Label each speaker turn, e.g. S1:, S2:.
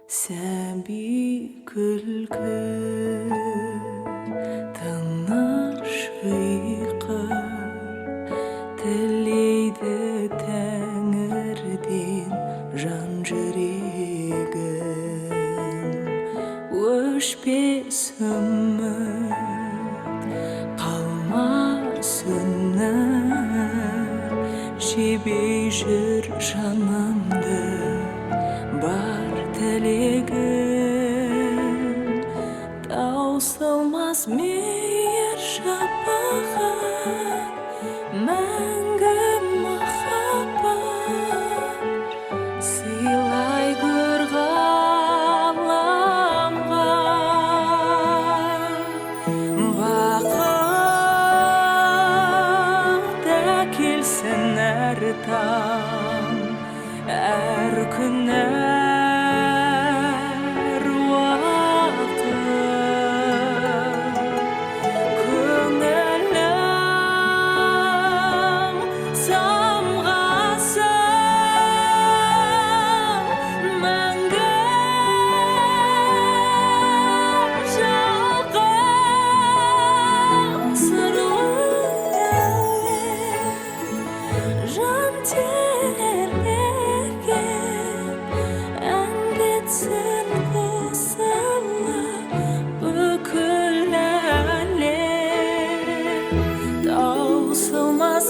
S1: Сәби күлкі тыныш ұйқы тілейді тәңірден жан жүрегім. Өшпес үміт қалмас үнім, жебей жүр жанымды бар тілегім. Таусылмас мейір шапағат, мәңгі махаббат, сыйлай көр ғаламға. Бақыт әкелсін әр таң, әр күн, әр уақыт. Көңілім самғасын, мәңгі жалғыз. Сырлы әлем жан тербеген, әндетсін қосылып бүкіл әлем. Таусылмас